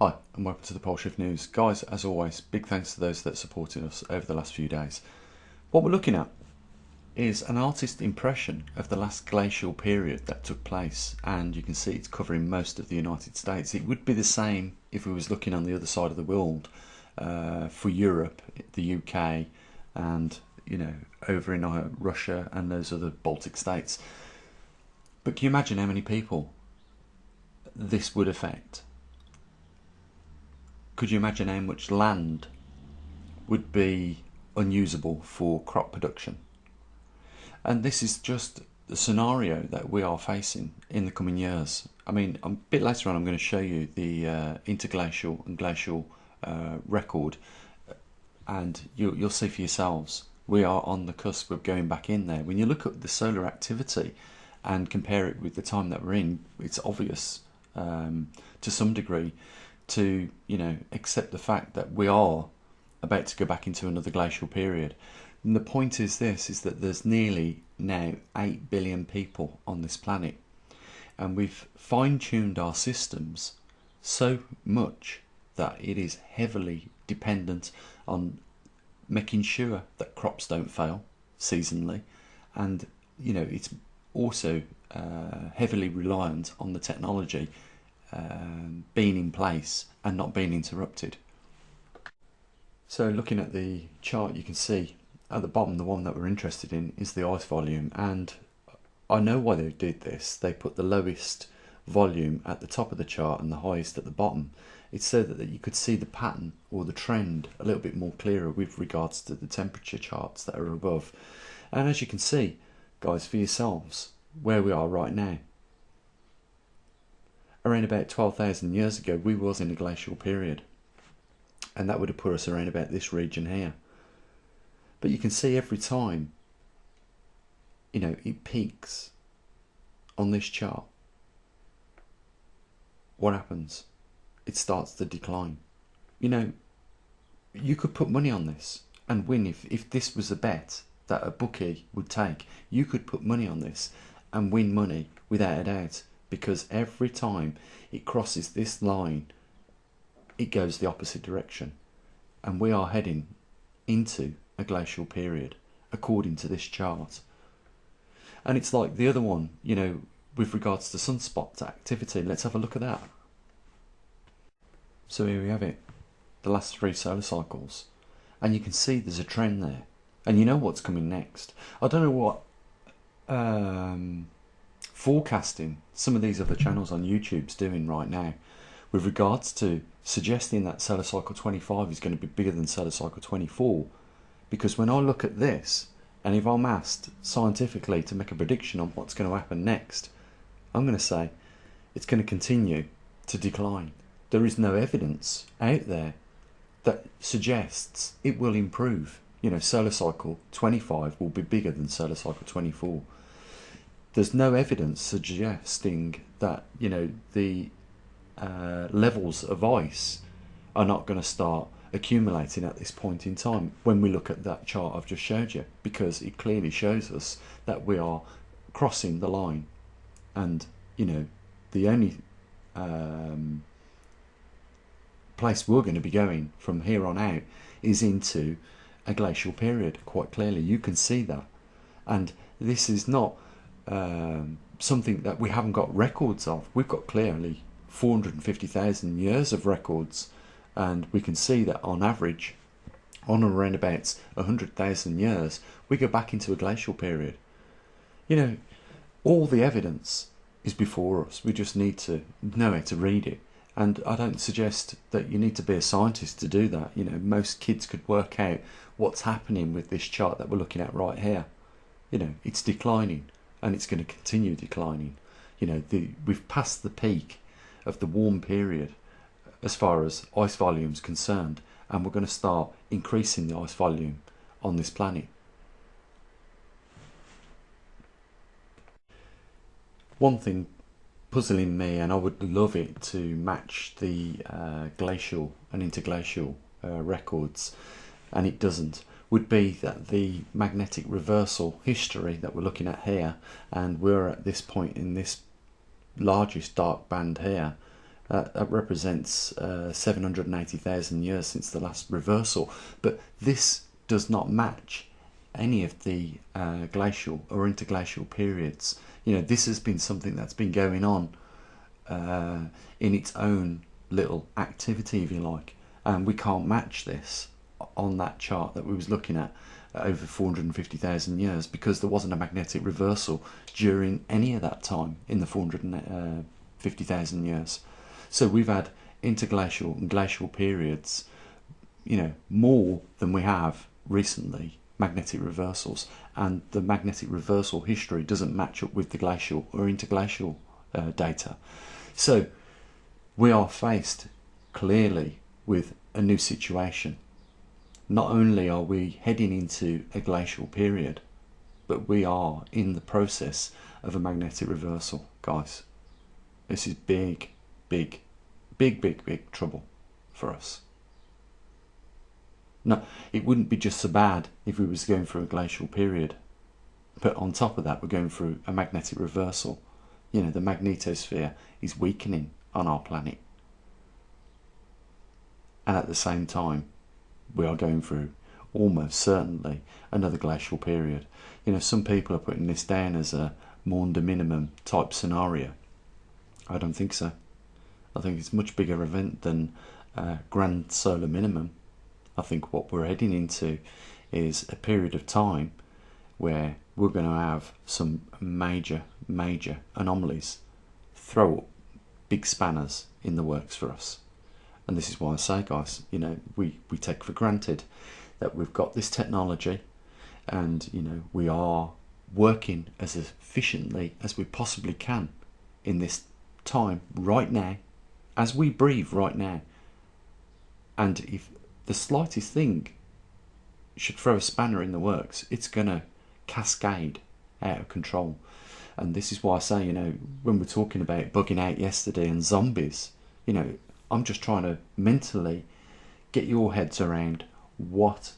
Hi and welcome to the Pole Shift News. Guys, as always, big thanks to those that supported us over the last few days. What we're looking at is an artist impression of the last glacial period that took place, and you can see it's covering most of the United States. It would be the same if we was looking on the other side of the world for Europe, the UK, and over in Russia and those other Baltic states. But can you imagine how many people this would affect? Could you imagine how much land would be unusable for crop production? And this is just the scenario that we are facing in the coming years. I mean, a bit later on I'm going to show you the interglacial and glacial record, and you'll see for yourselves we are on the cusp of going back in there. When you look at the solar activity and compare it with the time that we're in, it's obvious to some degree to accept the fact that we are about to go back into another glacial period. And the point is that there's nearly now 8 billion people on this planet, and we've fine-tuned our systems so much that it is heavily dependent on making sure that crops don't fail seasonally, and it's also heavily reliant on the technology being in place and not being interrupted. So looking at the chart, you can see at the bottom, the one that we're interested in is the ice volume, and I know why they did this. They put the lowest volume at the top of the chart and the highest at the bottom. It's so that you could see the pattern or the trend a little bit more clearer with regards to the temperature charts that are above. And as you can see, guys, for yourselves, where we are right now, around about 12,000 years ago we was in a glacial period, and that would have put us around about this region here. But you can see every time it peaks on this chart, what happens? It starts to decline. You could put money on this and win. If this was a bet that a bookie would take, you could put money on this and win money without a doubt, because every time it crosses this line it goes the opposite direction, and we are heading into a glacial period according to this chart. And it's like the other one, with regards to sunspot activity. Let's have a look at that. So here we have it, the last 3 solar cycles, and you can see there's a trend there, and you know what's coming next. I don't know what forecasting some of these other channels on YouTube's doing right now with regards to suggesting that solar cycle 25 is going to be bigger than solar cycle 24, because when I look at this, and if I'm asked scientifically to make a prediction on what's going to happen next, I'm going to say it's going to continue to decline. There is no evidence out there that suggests it will improve. Solar cycle 25 will be bigger than solar cycle 24. There's no evidence suggesting that the levels of ice are not going to start accumulating at this point in time when we look at that chart I've just showed you, because it clearly shows us that we are crossing the line, and the only place we're going to be going from here on out is into a glacial period. Quite clearly you can see that, and this is not something that we haven't got records of. We've got clearly 450,000 years of records, and we can see that on average, on around about 100,000 years, we go back into a glacial period. All the evidence is before us. We just need to know how to read it, and I don't suggest that you need to be a scientist to do that. Most kids could work out what's happening with this chart that we're looking at right here. It's declining, and it's going to continue declining. We've passed the peak of the warm period as far as ice volume is concerned, and we're going to start increasing the ice volume on this planet. One thing puzzling me, and I would love it to match the glacial and interglacial records, and it doesn't, would be that the magnetic reversal history that we're looking at here, and we're at this point in this largest dark band here, That represents 780,000 years since the last reversal. But this does not match any of the glacial or interglacial periods. You know, this has been something that's been going on in its own little activity, if you like, and we can't match this on that chart that we was looking at over 450,000 years, because there wasn't a magnetic reversal during any of that time in the 450,000 years. So we've had interglacial and glacial periods, you know, more than we have recently magnetic reversals, and the magnetic reversal history doesn't match up with the glacial or interglacial data. So we are faced clearly with a new situation. Not only are we heading into a glacial period, but we are in the process of a magnetic reversal, guys. This is big trouble for us. No, it wouldn't be just so bad if we was going through a glacial period, but on top of that we're going through a magnetic reversal. You know, the magnetosphere is weakening on our planet, and at the same time we are going through almost certainly another glacial period. You know, some people are putting this down as a Maunder minimum type scenario. I don't think so. I think it's a much bigger event than grand solar minimum. I think what we're heading into is a period of time where we're going to have some major anomalies throw up big spanners in the works for us. And this is why I say, guys, you know, we take for granted that we've got this technology, and you know, we are working as efficiently as we possibly can in this time right now, as we breathe right now. And if the slightest thing should throw a spanner in the works, it's gonna cascade out of control. And this is why I say, you know, when we're talking about bugging out yesterday and zombies, you know, I'm just trying to mentally get your heads around what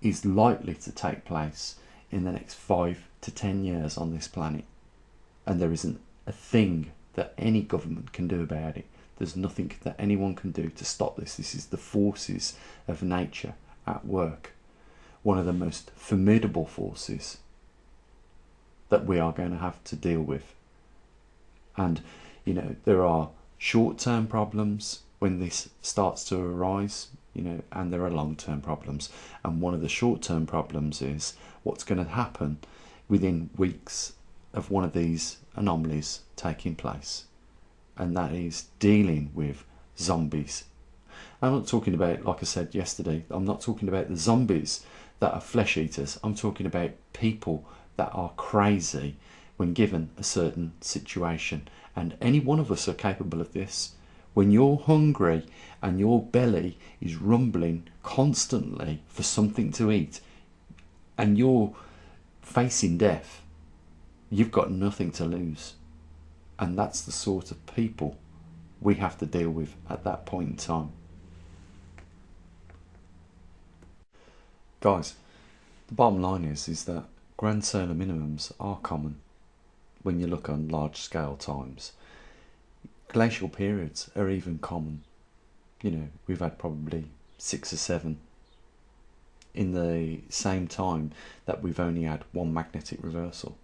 is likely to take place in the next 5 to 10 years on this planet. And there isn't a thing that any government can do about it. There's nothing that anyone can do to stop this. This is the forces of nature at work. One of the most formidable forces that we are going to have to deal with. And, you know, there are short-term problems when this starts to arise, you know, and there are long-term problems. And one of the short-term problems is what's going to happen within weeks of one of these anomalies taking place. And that is dealing with zombies. I'm not talking about, like I said yesterday, I'm not talking about the zombies that are flesh eaters. I'm talking about people that are crazy when given a certain situation. And any one of us are capable of this. When you're hungry and your belly is rumbling constantly for something to eat, and you're facing death, you've got nothing to lose. And that's the sort of people we have to deal with at that point in time. Guys, the bottom line is that grand solar minimums are common when you look on large scale times. Glacial periods are even common. You know, we've had probably 6 or 7 in the same time that we've only had one magnetic reversal.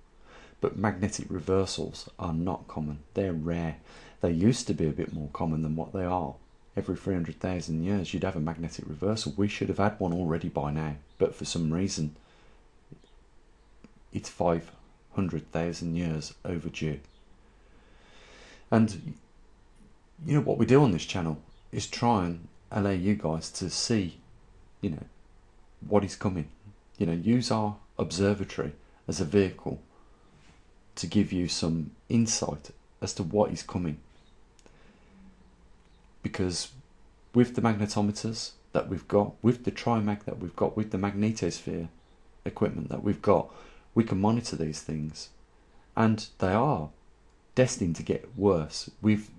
But magnetic reversals are not common. They're rare. They used to be a bit more common than what they are. Every 300,000 years you'd have a magnetic reversal. We should have had one already by now, but for some reason it's 500,000 years overdue. And you know what we do on this channel is try and allow you guys to see, you know, what is coming. You know, use our observatory as a vehicle to give you some insight as to what is coming. Because with the magnetometers that we've got, with the trimag that we've got, with the magnetosphere equipment that we've got, we can monitor these things, and they are destined to get worse. We've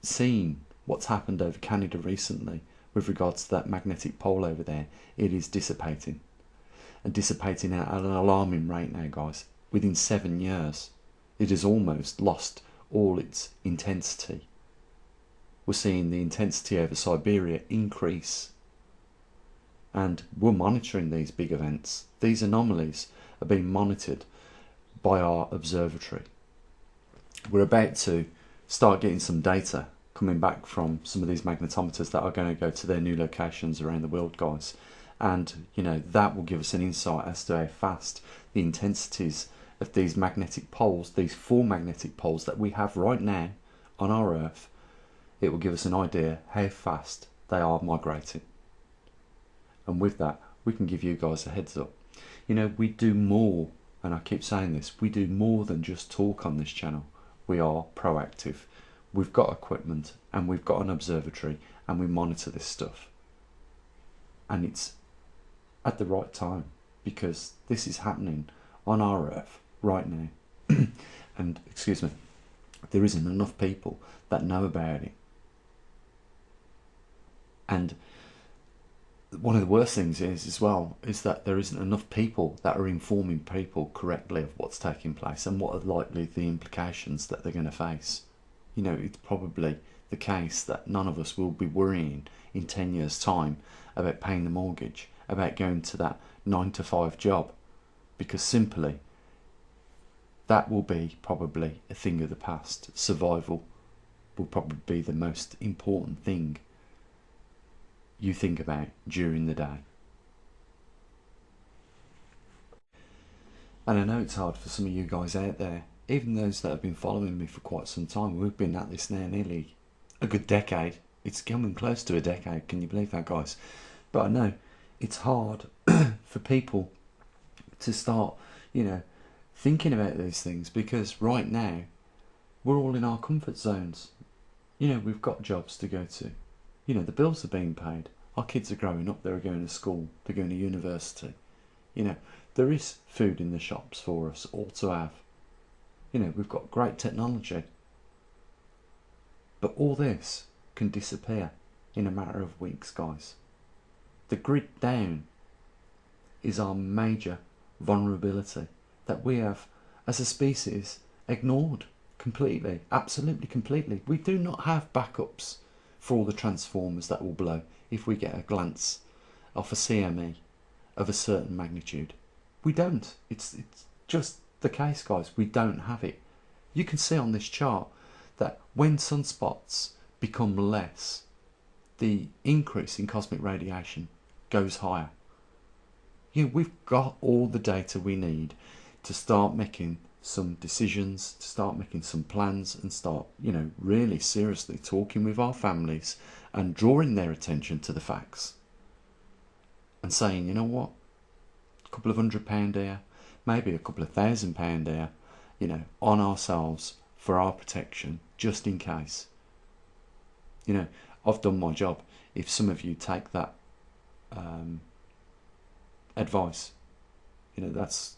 seen what's happened over Canada recently with regards to that magnetic pole over there. It is dissipating, and dissipating at an alarming rate now, guys. Within 7 years it has almost lost all its intensity. we're seeing the intensity over Siberia increase. And we're monitoring these big events. These anomalies are being monitored by our observatory. We're about to start getting some data coming back from some of these magnetometers that are going to go to their new locations around the world, guys. And, you know, that will give us an insight as to how fast the intensities of these magnetic poles, these 4 magnetic poles that we have right now on our Earth, it will give us an idea how fast they are migrating. And with that, we can give you guys a heads up. You know, we do more, and I keep saying this, we do more than just talk on this channel. We are proactive. We've got equipment and we've got an observatory and we monitor this stuff. And it's at the right time, because this is happening on our Earth right now. And, excuse me, there isn't enough people that know about it. And one of the worst things is, as well, is that there isn't enough people that are informing people correctly of what's taking place and what are likely the implications that they're going to face. You know, it's probably the case that none of us will be worrying in 10 years' time about paying the mortgage, about going to that 9-to-5 job, because simply that will be probably a thing of the past. Survival will probably be the most important thing you think about during the day. And I know it's hard for some of you guys out there, even those that have been following me for quite some time. We've been at this now nearly a good decade. It's coming close to a decade, can you believe that, guys? But I know it's hard for people to start, you know, thinking about these things, because right now we're all in our comfort zones. You know, we've got jobs to go to. You know, the bills are being paid. Our kids are growing up, they're going to school, they're going to university. You know, there is food in the shops for us all to have. You know, we've got great technology. But all this can disappear in a matter of weeks, guys. The grid down is our major vulnerability that we have, as a species, ignored completely, absolutely completely. We do not have backups for all the transformers that will blow if we get a glance off a CME of a certain magnitude. We don't. It's just the case, guys. We don't have it. You can see on this chart that when sunspots become less, the increase in cosmic radiation goes higher. You know, we've got all the data we need to start making some decisions, to start making some plans, and start, you know, really seriously talking with our families and drawing their attention to the facts and saying, you know what, a couple of £100 here, maybe a couple of £1,000 here, you know, on ourselves for our protection, just in case. You know, I've done my job. If some of you take that advice, you know, that's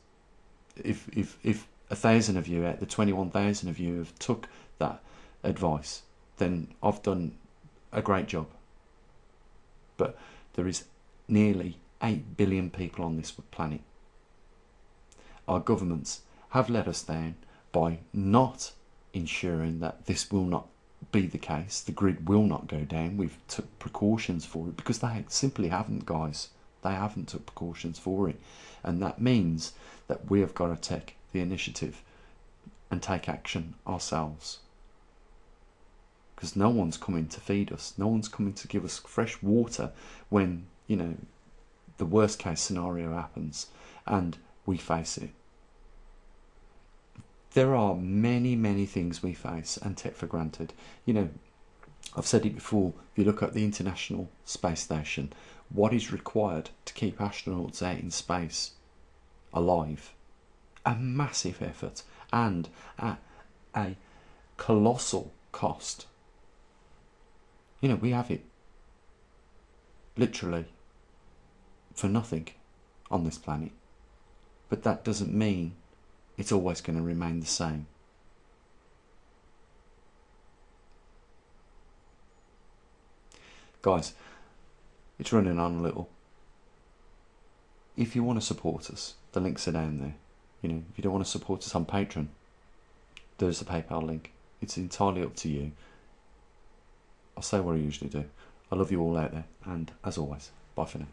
if 1,000 of you out the 21,000 of you have took that advice, then I've done a great job. But there is nearly 8 billion people on this planet. Our governments have let us down by not ensuring that this will not be the case. The grid will not go down. We've took precautions for it because they simply haven't, guys. They haven't took precautions for it. And that means that we have got to take the initiative and take action ourselves. Because no one's coming to feed us. No one's coming to give us fresh water when, you know, the worst case scenario happens and we face it. There are many, many things we face and take for granted. You know, I've said it before, if you look at the International Space Station, what is required to keep astronauts out in space alive? A massive effort and at a colossal cost. You know, we have it literally for nothing on this planet. But that doesn't mean it's always going to remain the same. Guys, it's running on a little. If you want to support us, the links are down there. You know, if you don't want to support us on Patreon, there's a PayPal link. It's entirely up to you. I'll say what I usually do. I love you all out there, and as always, bye for now.